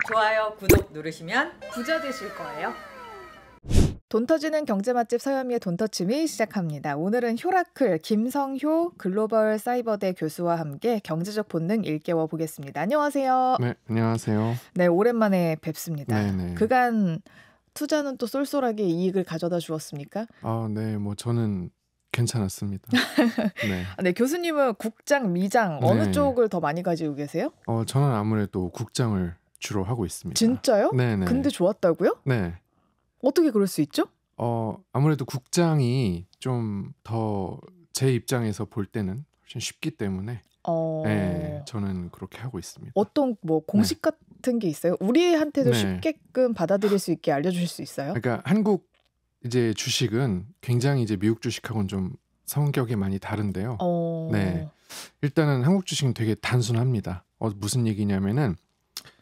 좋아요, 구독 누르시면 부자 되실 거예요. 돈 터지는 경제 맛집 서현미의 돈터치미 시작합니다. 오늘은 효라클 김성효 글로벌 사이버대 교수와 함께 경제적 본능 일깨워 보겠습니다. 안녕하세요. 네, 안녕하세요. 네, 오랜만에 뵙습니다. 네네. 그간 투자는 또 쏠쏠하게 이익을 가져다 주었습니까? 네, 뭐 저는 괜찮았습니다. 네. 네, 교수님은 국장, 미장 어느 네. 쪽을 더 많이 가지고 계세요? 저는 아무래도 국장을 주로 하고 있습니다. 진짜요? 네네. 근데 좋았다고요? 네. 어떻게 그럴 수 있죠? 아무래도 국장이 좀 더 제 입장에서 볼 때는 훨씬 쉽기 때문에 네, 저는 그렇게 하고 있습니다. 어떤 뭐 공식 같은 게 있어요? 우리한테도 네. 쉽게끔 받아들일 수 있게 알려주실 수 있어요? 그러니까 한국 이제 주식은 굉장히 이제 미국 주식하고는 좀 성격이 많이 다른데요. 네. 일단은 한국 주식은 되게 단순합니다. 무슨 얘기냐면은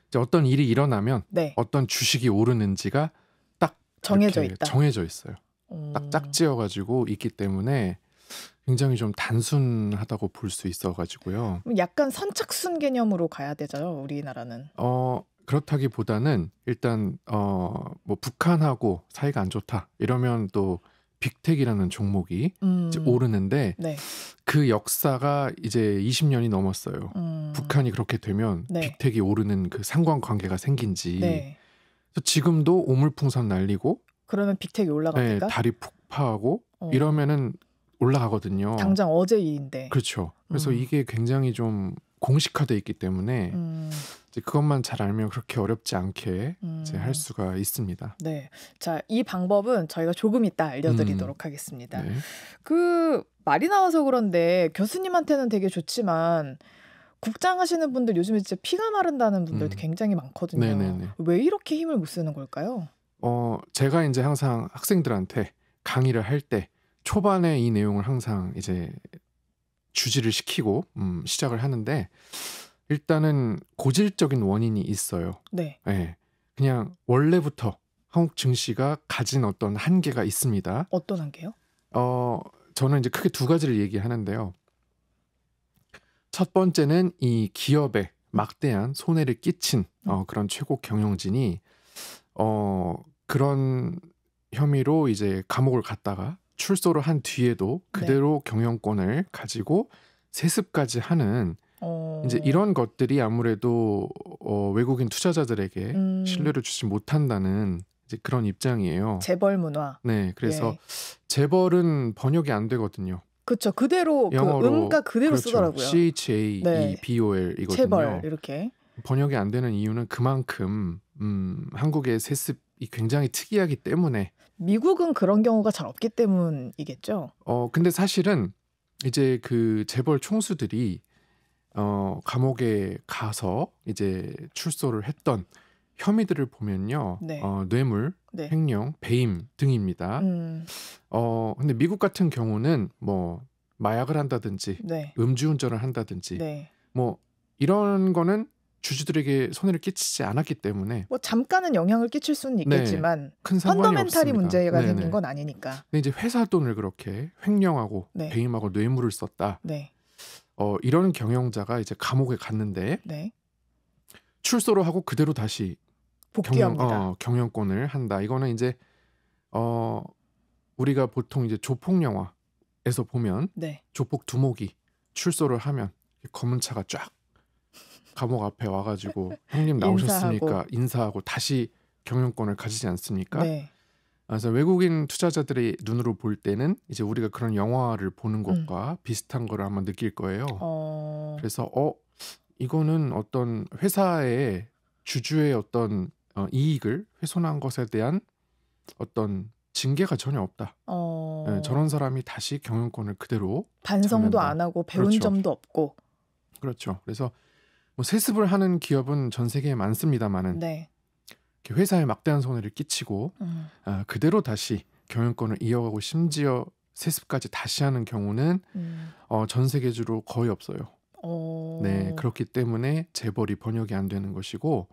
이제 어떤 일이 일어나면 네. 어떤 주식이 오르는지가 딱 정해져 이렇게 있다. 정해져 있어요. 딱 짝지어가지고 있기 때문에 굉장히 좀 단순하다고 볼 수 있어가지고요. 약간 선착순 개념으로 가야 되죠, 우리나라는. 그렇다기보다는 일단 뭐 북한하고 사이가 안 좋다 이러면 또 빅텍이라는 종목이 이제 오르는데 네. 그 역사가 이제 20년이 넘었어요. 북한이 그렇게 되면 네. 빅텍이 오르는 그 상관관계가 생긴지. 네. 그래서 지금도 오물풍선 날리고 그러면 빅텍이 네, 올라갑니까? 다리 폭파하고 이러면은 올라가거든요. 당장 어제 일인데. 그렇죠. 그래서 이게 굉장히 좀 공식화돼 있기 때문에 이제 그것만 잘 알면 그렇게 어렵지 않게 이제 할 수가 있습니다. 네. 자, 이 방법은 저희가 조금 이따 알려드리도록 하겠습니다. 네. 그 말이 나와서 그런데 교수님한테는 되게 좋지만 국장 하시는 분들 요즘에 진짜 피가 마른다는 분들도 굉장히 많거든요. 네네네. 왜 이렇게 힘을 못 쓰는 걸까요? 제가 이제 항상 학생들한테 강의를 할 때 초반에 이 내용을 항상 이제 주지를 시키고 시작을 하는데 일단은 고질적인 원인이 있어요. 네. 네. 그냥 원래부터 한국 증시가 가진 어떤 한계가 있습니다. 어떤 한계요? 저는 이제 크게 두 가지를 얘기하는데요. 첫 번째는 이 기업에 막대한 손해를 끼친 그런 최고 경영진이 그런 혐의로 이제 감옥을 갔다가 출소를 한 뒤에도 그대로 경영권을 가지고 세습까지 하는 이제 이런 것들이 아무래도 외국인 투자자들에게 신뢰를 주지 못한다는 이제 그런 입장이에요. 재벌 문화. 네, 그래서 재벌은 번역이 안 되거든요. 그렇죠. 그대로 영어로 그 음가 그대로 그렇죠. 쓰더라고요. CHAEBOL이거든요. 재벌 이렇게. 번역이 안 되는 이유는 그만큼 한국의 세습이 굉장히 특이하기 때문에. 미국은 그런 경우가 잘 없기 때문이겠죠. 근데 사실은 이제 그 재벌 총수들이 감옥에 가서 이제 출소를 했던 혐의들을 보면요. 뇌물, 횡령, 배임 등입니다. 근데 미국 같은 경우는 뭐 마약을 한다든지 음주운전을 한다든지 뭐 이런 거는 주주들에게 손해를 끼치지 않았기 때문에 뭐 잠깐은 영향을 끼칠 수는 있겠지만 큰 상관이 펀더멘탈이 없습니다. 문제가 생긴 건 아니니까. 근데 이제 회사 돈을 그렇게 횡령하고 배임하고 뇌물을 썼다. 이런 경영자가 이제 감옥에 갔는데 출소를 하고 그대로 다시 복귀합니다. 경영권을 한다. 이거는 이제 우리가 보통 이제 조폭 영화에서 보면 조폭 두목이 출소를 하면 검은 차가 쫙 감옥 앞에 와가지고 형님 나오셨습니까? 인사하고 다시 경영권을 가지지 않습니까? 그래서 외국인 투자자들의 눈으로 볼 때는 이제 우리가 그런 영화를 보는 것과 비슷한 거를 아마 느낄 거예요. 그래서 이거는 어떤 회사의 주주의 어떤 이익을 훼손한 것에 대한 어떤 징계가 전혀 없다. 저런 사람이 다시 경영권을 그대로 반성도 잡는다. 안 하고 배운 그렇죠. 점도 없고. 그렇죠. 그래서 뭐 세습을 하는 기업은 전 세계에 많습니다만은 회사에 막대한 손해를 끼치고 그대로 다시 경영권을 이어가고 심지어 세습까지 다시 하는 경우는 전 세계적으로 거의 없어요. 네, 그렇기 때문에 재벌이 번역이 안 되는 것이고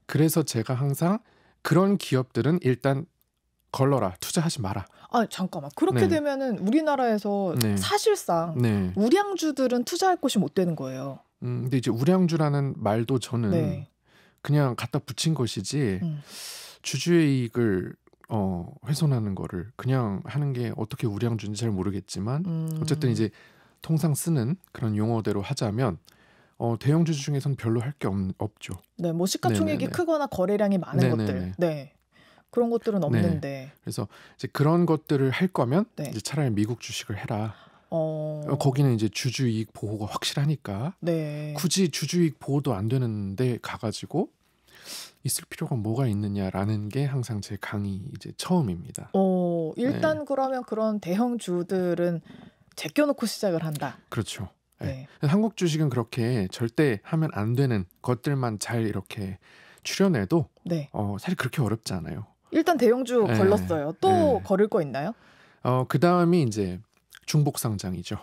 그래서 제가 항상 그런 기업들은 일단 걸러라, 투자하지 마라. 잠깐만. 그렇게 되면은 우리나라에서 사실상 우량주들은 투자할 곳이 못 되는 거예요. 근데 이제 우량주라는 말도 저는 그냥 갖다 붙인 것이지 주주의 이익을 훼손하는 거를 그냥 하는 게 어떻게 우량주인지 잘 모르겠지만 어쨌든 이제 통상 쓰는 그런 용어대로 하자면 대형 주주 중에서는 별로 할 게 없죠. 네, 뭐 시가총액이 네네네. 크거나 거래량이 많은 네네네. 것들, 네, 그런 것들은 없는데. 그래서 이제 그런 것들을 할 거면 네. 이제 차라리 미국 주식을 해라. 거기는 이제 주주이익 보호가 확실하니까 네. 굳이 주주이익 보호도 안 되는데 가가지고 있을 필요가 뭐가 있느냐라는 게 항상 제 강의 이제 처음입니다. 일단 네. 그러면 그런 대형 주들은 제껴놓고 시작을 한다. 그렇죠. 네. 한국 주식은 그렇게 절대 하면 안 되는 것들만 잘 이렇게 추려내도 네. 사실 그렇게 어렵지 않아요. 일단 대형주 네. 걸렀어요. 또 네. 걸을 거 있나요? 그 다음이 이제 중복 상장이죠.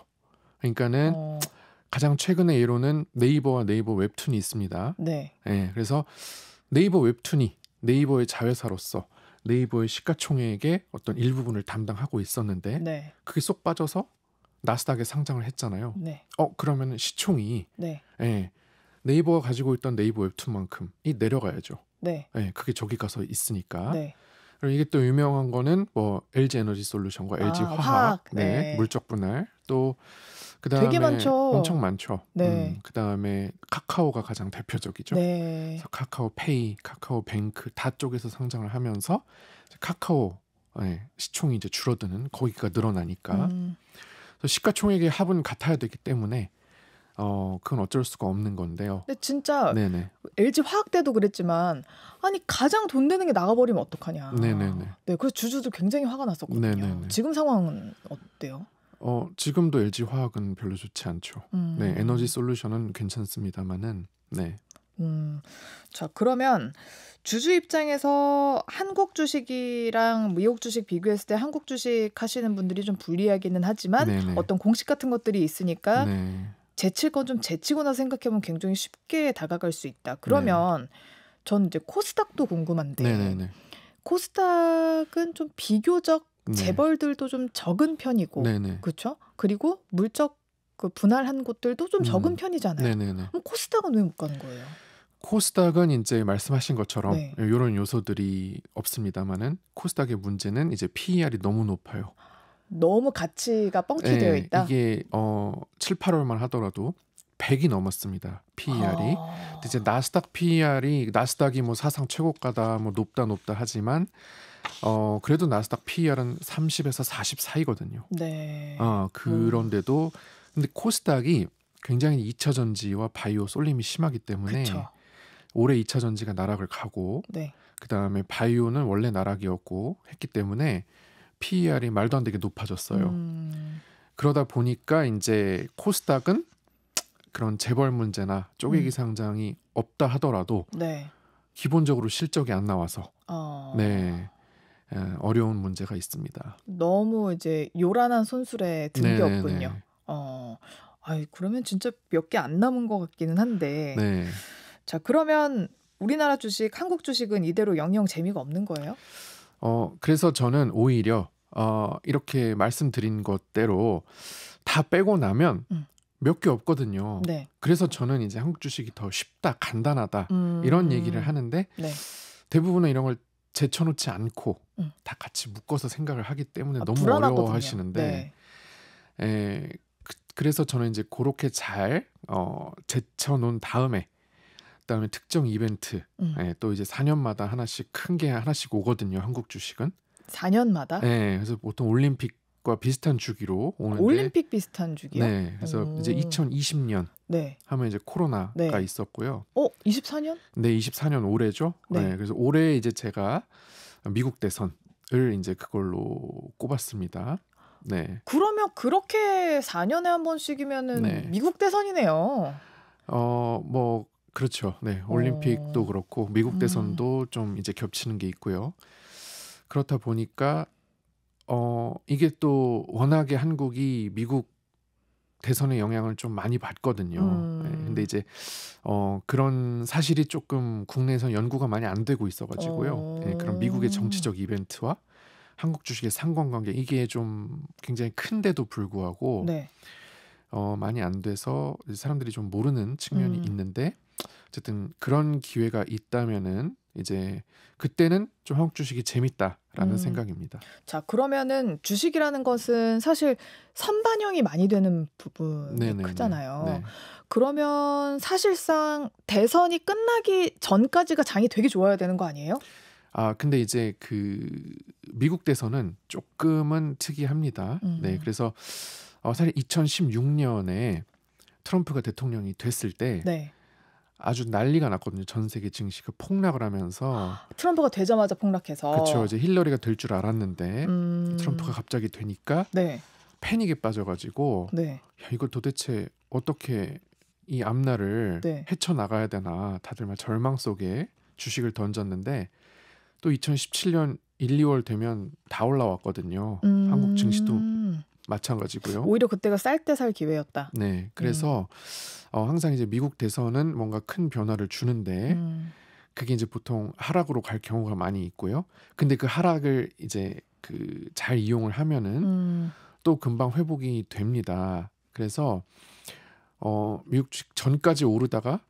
그러니까는 가장 최근의 예로는 네이버와 네이버 웹툰이 있습니다. 네. 그래서 네이버 웹툰이 네이버의 자회사로서 네이버의 시가총액의 어떤 일부분을 담당하고 있었는데 네. 그게 쏙 빠져서 나스닥에 상장을 했잖아요. 네. 그러면 시총이 네. 네이버가 가지고 있던 네이버 웹툰만큼이 내려가야죠. 네. 그게 저기 가서 있으니까. 네. 그리고 이게 또 유명한 거는 뭐 LG 에너지 솔루션과 LG 화학, 네. 물적 분할, 또 그다음에 되게 많죠. 엄청 많죠. 네. 그다음에 카카오가 가장 대표적이죠. 네. 그래서 카카오페이, 카카오뱅크 다 쪽에서 상장을 하면서 카카오 시총이 이제 줄어드는 거기가 늘어나니까 그래서 시가총액의 합은 같아야 되기 때문에 그건 어쩔 수가 없는 건데요. 근데 진짜 네네. LG 화학 때도 그랬지만 아니 가장 돈 되는 게 나가버리면 어떡하냐. 네네네. 네, 그래서 주주도 굉장히 화가 났었거든요. 네네네. 지금 상황은 어때요? 지금도 LG 화학은 별로 좋지 않죠. 네, 에너지 솔루션은 괜찮습니다만은 네. 자, 그러면 주주 입장에서 한국 주식이랑 미국 주식 비교했을 때 한국 주식 하시는 분들이 좀 불리하기는 하지만 네네. 어떤 공식 같은 것들이 있으니까 네. 제칠 건 좀 제치거나 생각해보면 굉장히 쉽게 다가갈 수 있다. 그러면 전 이제 코스닥도 궁금한데 네네네. 코스닥은 좀 비교적 재벌들도 좀 적은 편이고 네네. 그렇죠? 그리고 물적 그 분할한 곳들도 좀 적은 편이잖아요. 네네네. 그럼 코스닥은 왜 못 가는 거예요? 코스닥은 이제 말씀하신 것처럼 네. 이런 요소들이 없습니다만은 코스닥의 문제는 이제 PER이 너무 높아요. 너무 가치가 뻥튀되어 있다. 이게 7, 8월만 하더라도 100이 넘었습니다. PER이. 근데 이제 나스닥 PER이 나스닥이 뭐 사상 최고가다 뭐 높다 하지만 그래도 나스닥 PER은 30에서 40 사이거든요. 네. 그런데도 근데 코스닥이 굉장히 2차 전지와 바이오 쏠림이 심하기 때문에 그쵸. 올해 2차 전지가 나락을 가고 네. 그다음에 바이오는 원래 나락이었고 했기 때문에 PER이 말도 안 되게 높아졌어요. 그러다 보니까 이제 코스닥은 그런 재벌 문제나 쪼개기 상장이 없다 하더라도 네. 기본적으로 실적이 안 나와서 어려운 문제가 있습니다. 너무 이제 요란한 손술에 든 게 네네네. 없군요. 그러면 진짜 몇 개 안 남은 것 같기는 한데. 네. 자, 그러면 우리나라 주식, 한국 주식은 이대로 영영 재미가 없는 거예요? 그래서 저는 오히려 이렇게 말씀드린 것대로 다 빼고 나면 몇 개 없거든요. 네. 그래서 저는 이제 한국 주식이 더 쉽다, 간단하다 이런 얘기를 하는데 네. 대부분은 이런 걸 제쳐놓지 않고 다 같이 묶어서 생각을 하기 때문에 너무 불안하거든요. 어려워하시는데 네. 그래서 저는 이제 그렇게 잘 제쳐놓은 다음에 그다음에 특정 이벤트 또 이제 4년마다 하나씩 큰 게 하나씩 오거든요. 한국 주식은 4년마다? 그래서 보통 올림픽과 비슷한 주기로 오는데 올림픽 비슷한 주기요? 네, 그래서 이제 2020년 하면 이제 코로나가 있었고요. 24년? 네, 24년 올해죠. 네. 그래서 올해 이제 제가 미국 대선을 이제 그걸로 꼽았습니다. 네. 그러면 그렇게 4년에 한 번씩이면은 미국 대선이네요. 뭐 그렇죠. 네, 올림픽도 그렇고 미국 대선도 좀 이제 겹치는 게 있고요. 그렇다 보니까 이게 또 워낙에 한국이 미국 대선의 영향을 좀 많이 받거든요. 근데 이제 그런 사실이 조금 국내에서 연구가 많이 안 되고 있어가지고요. 그런 미국의 정치적 이벤트와 한국 주식의 상관관계 이게 좀 굉장히 큰데도 불구하고 많이 안 돼서 사람들이 좀 모르는 측면이 있는데 어쨌든 그런 기회가 있다면은 이제 그때는 좀 한국 주식이 재밌다라는 생각입니다. 자, 그러면은 주식이라는 것은 사실 선반영이 많이 되는 부분이 네네네. 크잖아요. 네. 그러면 사실상 대선이 끝나기 전까지가 장이 되게 좋아야 되는 거 아니에요? 근데 이제 그 미국 대선은 조금은 특이합니다. 네, 그래서 사실 2016년에 트럼프가 대통령이 됐을 때 네. 아주 난리가 났거든요. 전 세계 증시가 폭락을 하면서. 트럼프가 되자마자 폭락해서. 그렇죠. 이제 힐러리가 될 줄 알았는데 트럼프가 갑자기 되니까 네. 패닉에 빠져가지고 네. 야, 이거 도대체 어떻게 이 앞날을 네. 헤쳐나가야 되나 다들 막 절망 속에 주식을 던졌는데 또 2017년 1, 2월 되면 다 올라왔거든요. 한국 증시도 마찬가지고요. 오히려 그때가 쌀 때 살 기회였다. 네, 그래서 항상 이제 미국 대선은 뭔가 큰 변화를 주는데 그게 이제 보통 하락으로 갈 경우가 많이 있고요. 근데 그 하락을 이제 그 잘 이용을 하면은 또 금방 회복이 됩니다. 그래서 미국 주식 전까지 오르다가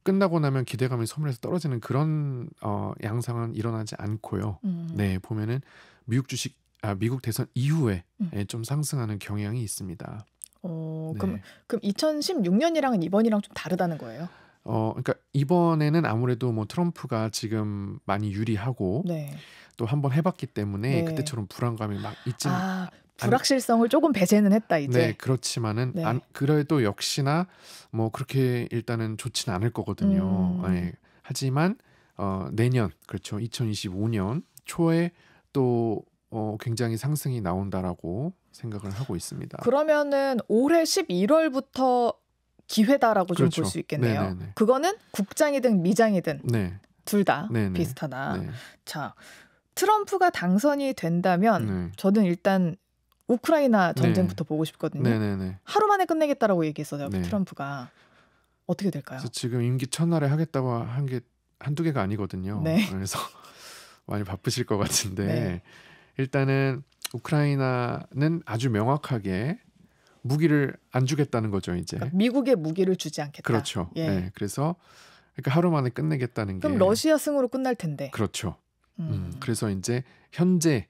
끝나고 나면 기대감이 소멸해서 떨어지는 그런 양상은 일어나지 않고요. 네, 보면은 미국 대선 이후에 좀 상승하는 경향이 있습니다. 그럼 네. 2016년이랑은 이번이랑 좀 다르다는 거예요? 그러니까 이번에는 아무래도 뭐 트럼프가 지금 많이 유리하고 네. 또 한번 해봤기 때문에 네. 그때처럼 불안감이 막 있지는 불확실성을 조금 배제는 했다 이제. 네, 그렇지만은 네. 그래도 역시나 뭐 그렇게 일단은 좋지는 않을 거거든요. 네. 하지만 내년 그렇죠. 2025년 초에 또 굉장히 상승이 나온다라고 생각을 하고 있습니다. 그러면은 올해 11월부터 기회다라고 좀 그렇죠. 볼 수 있겠네요. 네네네. 그거는 국장이든 미장이든 네. 둘 다 네네. 비슷하다. 네. 자, 트럼프가 당선이 된다면 네. 저는 일단 우크라이나 전쟁부터 보고 싶거든요. 네네네. 하루 만에 끝내겠다라고 얘기했어요. 네. 트럼프가. 어떻게 될까요? 그래서 지금 임기 첫날에 하겠다고 한 게 한두 개가 아니거든요. 네. 그래서 많이 바쁘실 것 같은데 네. 일단은 우크라이나는 아주 명확하게 무기를 안 주겠다는 거죠, 이제. 그러니까 미국의 무기를 주지 않겠다. 그렇죠. 예. 네, 그래서 그러니까 하루 만에 끝내겠다는 그럼 게. 러시아 승으로 끝날 텐데. 그렇죠. 그래서 이제 현재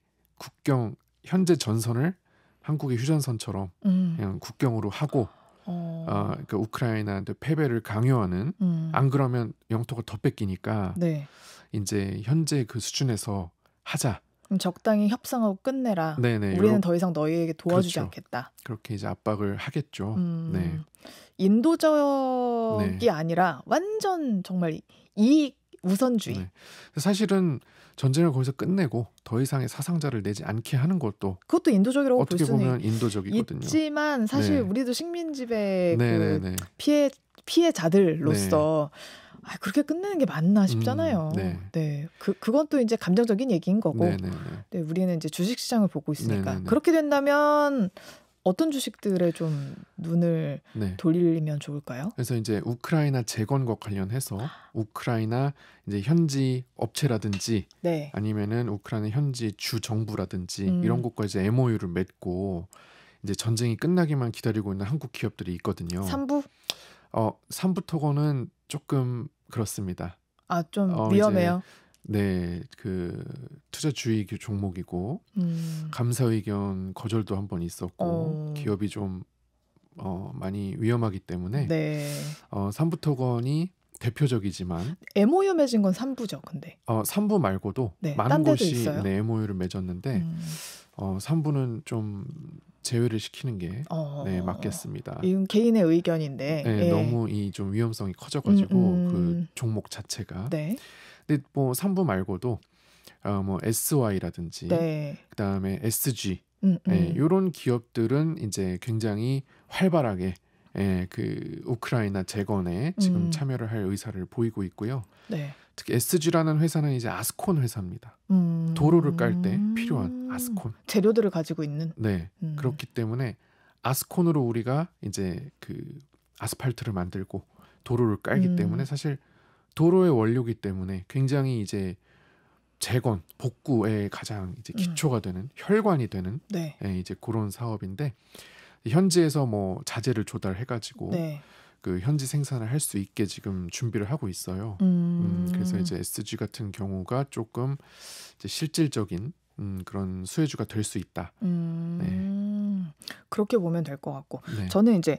전선을 한국의 휴전선처럼 그냥 국경으로 하고 그러니까 우크라이나한테 패배를 강요하는. 안 그러면 영토가 더 뺏기니까. 네. 이제 현재 그 수준에서 하자. 그럼 적당히 협상하고 끝내라. 네네. 우리는 더 이상 너희에게 도와주지 그렇죠. 않겠다. 그렇게 이제 압박을 하겠죠. 네. 인도적이 네. 아니라 완전 정말 이익 우선주의. 네. 사실은 전쟁을 거기서 끝내고 더 이상의 사상자를 내지 않게 하는 것도 그것도 인도적이라고 볼 어떻게 수는 보면 인도적이거든요. 있지만 사실 네. 우리도 식민지배 그 네네네. 피해자들로서 그렇게 끝내는 게 맞나 싶잖아요. 네. 네. 그건 또 이제 감정적인 얘기인 거고. 네네네. 네, 우리는 이제 주식시장을 보고 있으니까. 네네네. 그렇게 된다면 어떤 주식들에 좀 눈을 네. 돌리면 좋을까요? 그래서 이제 우크라이나 재건과 관련해서 우크라이나 이제 현지 업체라든지 네. 아니면은 우크라이나 현지 주 정부라든지 이런 곳과 이제 MOU를 맺고 이제 전쟁이 끝나기만 기다리고 있는 한국 기업들이 있거든요. 3부? 3부 토건은 조금 그렇습니다. 좀 위험해요. 네, 그 투자주의 종목이고 감사 의견 거절도 한 번 있었고 기업이 좀 많이 위험하기 때문에 네. 3부 토건이 대표적이지만 MOU 맺은 건 3부죠, 근데. 3부 말고도 네, 많은 딴 데도 곳이 있어요? MOU를 맺었는데 3부는 좀 제외를 시키는 게 맞겠습니다. 이건 개인의 의견인데. 네, 너무 이 좀 위험성이 커져가지고 그 종목 자체가. 네. 근데 뭐 3부 말고도 뭐 SY라든지 네. 그다음에 SG 이런 기업들은 이제 굉장히 활발하게 그 우크라이나 재건에 지금 참여를 할 의사를 보이고 있고요. 네. 특히 SG라는 회사는 이제 아스콘 회사입니다. 도로를 깔 때 필요한 아스콘 재료들을 가지고 있는. 네. 그렇기 때문에 아스콘으로 우리가 이제 그 아스팔트를 만들고 도로를 깔기 때문에 사실 도로의 원료이기 때문에 굉장히 이제 재건, 복구에 가장 이제 기초가 되는 혈관이 되는 네. 이제 그런 사업인데 현지에서 뭐 자재를 조달해가지고 네. 그 현지 생산을 할 수 있게 지금 준비를 하고 있어요. 그래서 이제 SG 같은 경우가 조금 이제 실질적인 그런 수혜주가 될 수 있다. 네. 그렇게 보면 될 것 같고 네. 저는 이제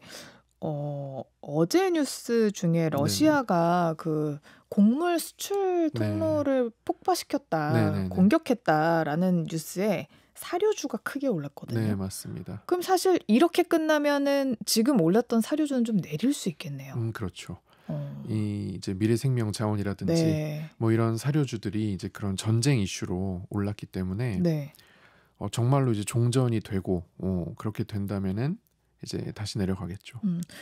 어제 뉴스 중에 러시아가 그 곡물 수출 통로를 폭파시켰다, 네네네. 공격했다라는 뉴스에 사료주가 크게 올랐거든요. 네, 맞습니다. 그럼 사실 이렇게 끝나면은 지금 올랐던 사료주는 좀 내릴 수 있겠네요. 그렇죠. 이 이제 미래생명 자원이라든지 네. 뭐 이런 사료주들이 이제 그런 전쟁 이슈로 올랐기 때문에 네. 정말로 이제 종전이 되고 그렇게 된다면은 이제 다시 내려가겠죠.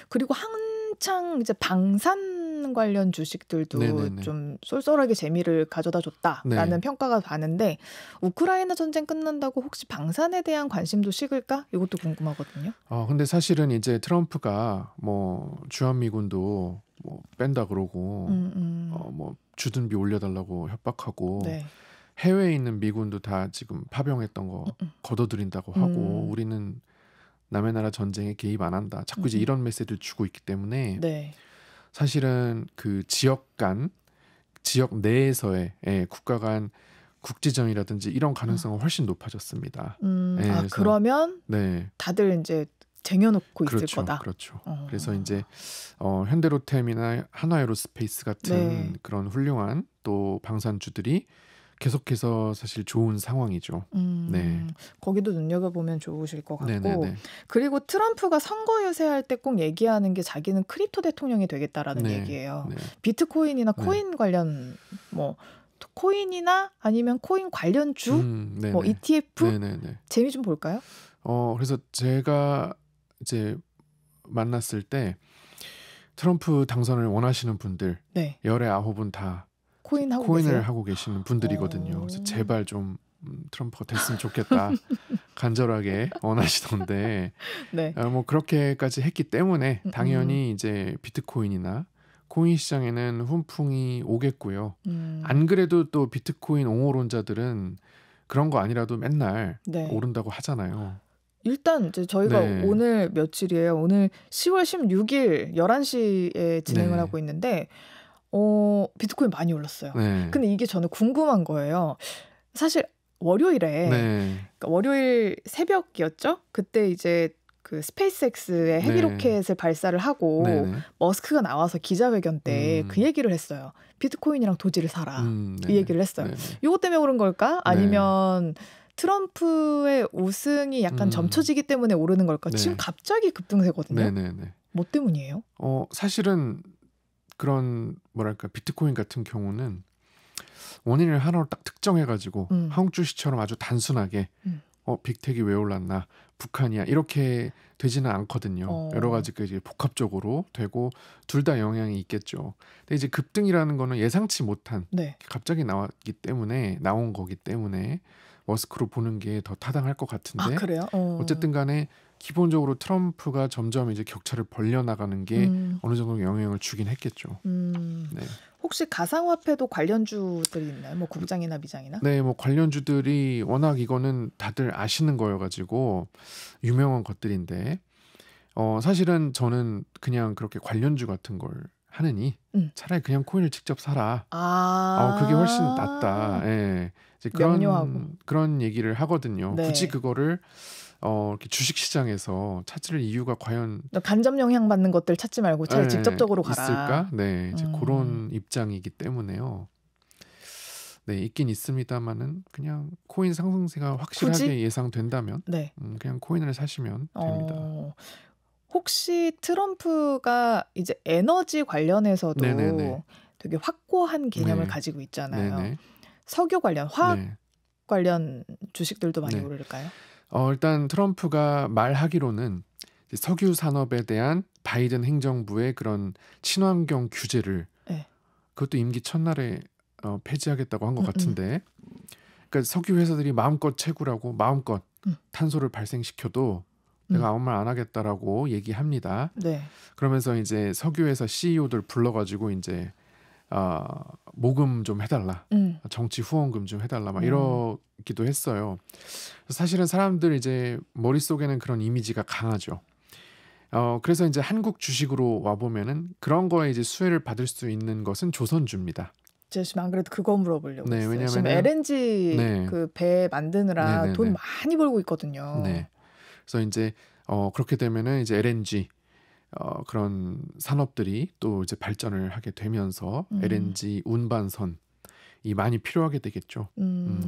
그리고 한창 이제 방산 관련 주식들도 네네네. 좀 쏠쏠하게 재미를 가져다 줬다라는 네. 평가가 많은데 우크라이나 전쟁 끝난다고 혹시 방산에 대한 관심도 식을까? 이것도 궁금하거든요. 근데 사실은 이제 트럼프가 뭐 주한미군도 뭐 뺀다 그러고 뭐 주둔비 올려달라고 협박하고 네. 해외에 있는 미군도 다 지금 파병했던 거 걷어들인다고 하고 우리는 남의 나라 전쟁에 개입 안 한다. 자꾸 이제 이런 메시지를 주고 있기 때문에 네. 사실은 그 지역 내에서의 국가 간 국지전이라든지 이런 가능성은 훨씬 높아졌습니다. 네, 그러면 네. 다들 이제 쟁여놓고 있을 그렇죠, 거다. 그렇죠. 그래서 이제 현대로템이나 한화에로스페이스 같은 그런 훌륭한 또 방산주들이 계속해서 사실 좋은 상황이죠. 네. 거기도 눈여겨보면 좋으실 것 같고 네네네. 그리고 트럼프가 선거 유세할 때 꼭 얘기하는 게 자기는 크립토 대통령이 되겠다라는 네. 얘기예요. 네. 비트코인이나 코인 관련 뭐 코인이나 아니면 코인 관련주 뭐 ETF 네네네. 재미 좀 볼까요? 그래서 제가 이제 만났을 때 트럼프 당선을 원하시는 분들 네. 19분 다 코인을 하고 계시는 분들이거든요. 그래서 제발 좀 트럼프가 됐으면 좋겠다 간절하게 원하시던데 네. 뭐 그렇게까지 했기 때문에 당연히 이제 비트코인이나 코인 시장에는 훈풍이 오겠고요. 안 그래도 또 비트코인 옹호론자들은 그런 거 아니라도 맨날 오른다고 하잖아요. 일단 이제 저희가 오늘 며칠이에요. 오늘 10월 16일 11시에 진행을 하고 있는데 비트코인 많이 올랐어요. 근데 이게 저는 궁금한 거예요. 사실 월요일에 그러니까 월요일 새벽이었죠? 그때 이제 그 스페이스X의 헤비로켓을 발사를 하고 머스크가 나와서 기자회견 때 그 얘기를 했어요. 비트코인이랑 도지를 사라. 이 얘기를 했어요. 이것 때문에 오른 걸까? 아니면 트럼프의 우승이 약간 점쳐지기 때문에 오르는 걸까? 지금 갑자기 급등세거든요. 뭐 때문이에요? 사실은 그런 뭐랄까 비트코인 같은 경우는 원인을 하나로 딱 특정해가지고 한국 주식처럼 아주 단순하게 빅텍이 왜 올랐나 북한이야 이렇게 되지는 않거든요. 여러 가지 이제 복합적으로 되고 둘 다 영향이 있겠죠. 근데 이제 급등이라는 거는 예상치 못한 갑자기 나온 거기 때문에 머스크로 보는 게 더 타당할 것 같은데. 그래요? 어쨌든 간에 기본적으로 트럼프가 점점 이제 격차를 벌려나가는 게 어느 정도 영향을 주긴 했겠죠. 네. 혹시 가상화폐도 관련주들이 있나요? 뭐 국장이나 미장이나? 네, 뭐 관련주들이 워낙 이거는 다들 아시는 거여가지고 유명한 것들인데 사실은 저는 그냥 그렇게 관련주 같은 걸 하느니 차라리 그냥 코인을 직접 사라. 그게 훨씬 낫다. 예. 이제 그런 얘기를 하거든요. 굳이 그거를 이렇게 주식시장에서 찾을 이유가 과연 간접 영향 받는 것들 찾지 말고 차라리 직접적으로 가라. 있을까? 네, 이제 그런 입장이기 때문에요. 네, 있긴 있습니다만은 그냥 코인 상승세가 확실하게 예상된다면 그냥 코인을 사시면 됩니다. 혹시 트럼프가 이제 에너지 관련해서도 되게 확고한 개념을 가지고 있잖아요. 석유 관련, 화학 관련 주식들도 많이 오를까요? 일단 트럼프가 말하기로는 석유 산업에 대한 바이든 행정부의 그런 친환경 규제를 그것도 임기 첫날에 폐지하겠다고 한 것 같은데 그러니까 석유 회사들이 마음껏 채굴하고 마음껏 탄소를 발생시켜도 내가 아무 말 안 하겠다라고 얘기합니다. 그러면서 이제 석유 회사 CEO들 불러가지고 이제 모금 좀 해달라, 정치 후원금 좀 해달라, 막 이러기도 했어요. 사실은 사람들 이제 머릿속에는 그런 이미지가 강하죠. 그래서 이제 한국 주식으로 와 보면은 그런 거에 이제 수혜를 받을 수 있는 것은 조선주입니다. 제가 지금 안 그래도 그거 물어보려고 네, 했어요. 왜냐면은, 지금 LNG 네. 그 배 만드느라 네네네. 돈 많이 벌고 있거든요. 네. 그래서 이제 그렇게 되면은 이제 LNG 그런 산업들이 또 이제 발전을 하게 되면서 LNG 운반선이 많이 필요하게 되겠죠.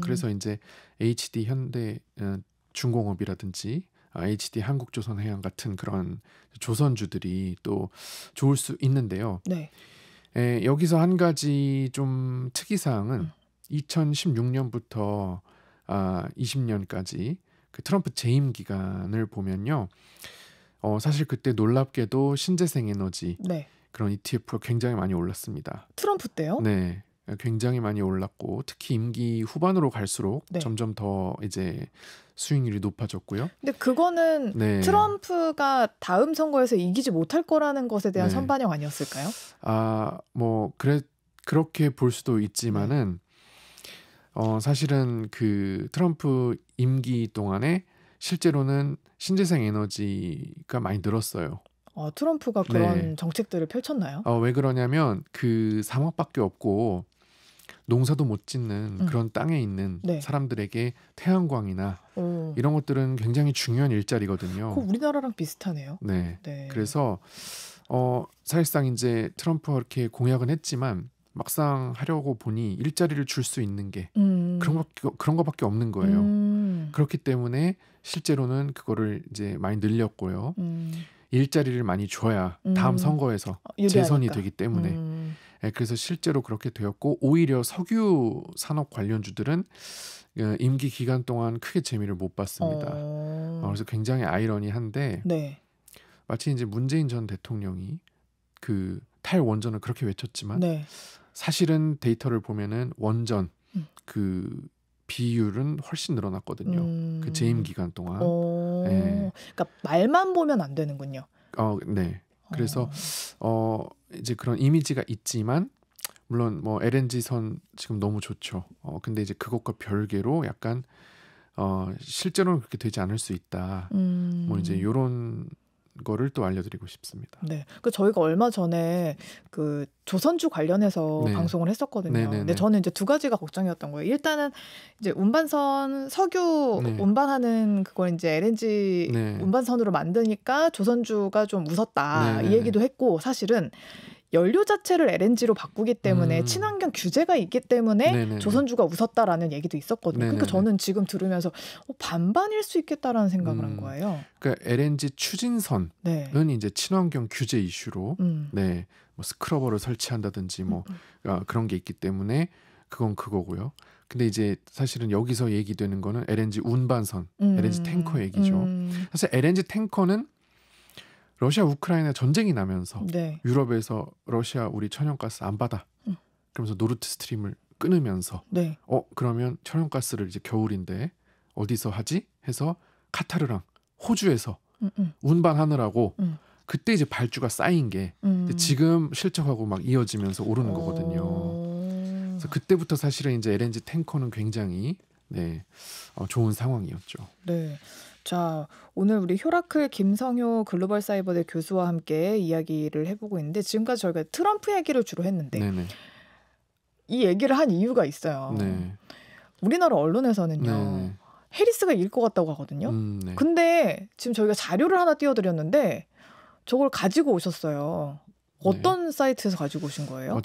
그래서 이제 HD 현대 중공업이라든지 HD 한국조선해양 같은 그런 조선주들이 또 좋을 수 있는데요. 네. 여기서 한 가지 좀 특이사항은 2016년부터 20년까지 그 트럼프 재임 기간을 보면요. 사실 그때 놀랍게도 신재생 에너지 네. 그런 ETF가 굉장히 많이 올랐습니다. 트럼프 때요? 네. 굉장히 많이 올랐고 특히 임기 후반으로 갈수록 네. 점점 더 이제 수익률이 높아졌고요. 근데 그거는 네. 트럼프가 다음 선거에서 이기지 못할 거라는 것에 대한 네. 선반영 아니었을까요? 그렇게 볼 수도 있지만은 사실은 그 트럼프 임기 동안에 실제로는 신재생 에너지가 많이 늘었어요. 트럼프가 그런 네. 정책들을 펼쳤나요? 왜 그러냐면 그 사막밖에 없고 농사도 못 짓는 그런 땅에 있는 네. 사람들에게 태양광이나 이런 것들은 굉장히 중요한 일자리거든요. 그거 우리나라랑 비슷하네요. 네. 네. 그래서 사실상 이제 트럼프가 이렇게 공약은 했지만 막상 하려고 보니 일자리를 줄 수 있는 게 그런 거밖에 없는 거예요. 그렇기 때문에 실제로는 그거를 이제 많이 늘렸고요. 일자리를 많이 줘야 다음 선거에서 재선이 되기 때문에 그래서 실제로 그렇게 되었고 오히려 석유 산업 관련주들은 임기 기간 동안 크게 재미를 못 봤습니다. 그래서 굉장히 아이러니한데 네. 마치 이제 문재인 전 대통령이 그 탈원전을 그렇게 외쳤지만 네. 사실은 데이터를 보면은 원전 그 비율은 훨씬 늘어났거든요. 그 재임 기간 동안. 네. 그러니까 말만 보면 안 되는군요. 네. 그래서 이제 그런 이미지가 있지만 물론 뭐 LNG선 지금 너무 좋죠. 근데 이제 그것과 별개로 약간 실제로는 그렇게 되지 않을 수 있다. 뭐 이제 요런 거를 또 알려드리고 싶습니다. 네, 그 저희가 얼마 전에 그 조선주 관련해서 네. 방송을 했었거든요. 네네네. 근데 저는 이제 두 가지가 걱정이었던 거예요. 일단은 이제 운반선 석유 네. 운반하는 그걸 이제 LNG 네. 운반선으로 만드니까 조선주가 좀 웃었다 네네네. 이 얘기도 했고 사실은 연료 자체를 LNG로 바꾸기 때문에 친환경 규제가 있기 때문에 네네네. 조선주가 웃었다라는 얘기도 있었거든요. 그러니까 네네네. 저는 지금 들으면서 반반일 수 있겠다라는 생각을 한 거예요. 그러니까 LNG 추진선은 네. 이제 친환경 규제 이슈로 네, 뭐 스크러버를 설치한다든지 뭐 그런 게 있기 때문에 그건 그거고요. 근데 이제 사실은 여기서 얘기되는 거는 LNG 운반선, LNG 탱커 얘기죠. 사실 LNG 탱커는 러시아 우크라이나 전쟁이 나면서 네. 유럽에서 러시아 우리 천연가스 안 받아. 그러면서 노르트 스트림을 끊으면서 네. 그러면 천연가스를 이제 겨울인데 어디서 하지? 해서 카타르랑 호주에서 운반하느라고 그때 이제 발주가 쌓인 게 지금 실적하고 막 이어지면서 오르는 거거든요. 그래서 그때부터 사실은 이제 LNG 탱커는 굉장히 좋은 상황이었죠. 네. 자, 오늘 우리 효라클 김성효 글로벌 사이버대 교수와 함께 이야기를 해보고 있는데 지금까지 저희가 트럼프 얘기를 주로 했는데 네네. 이 얘기를 한 이유가 있어요. 네. 우리나라 언론에서는요. 네네. 해리스가 이길 것 같다고 하거든요. 네. 근데 지금 저희가 자료를 하나 띄워드렸는데 저걸 가지고 오셨어요. 어떤 사이트에서 가지고 오신 거예요?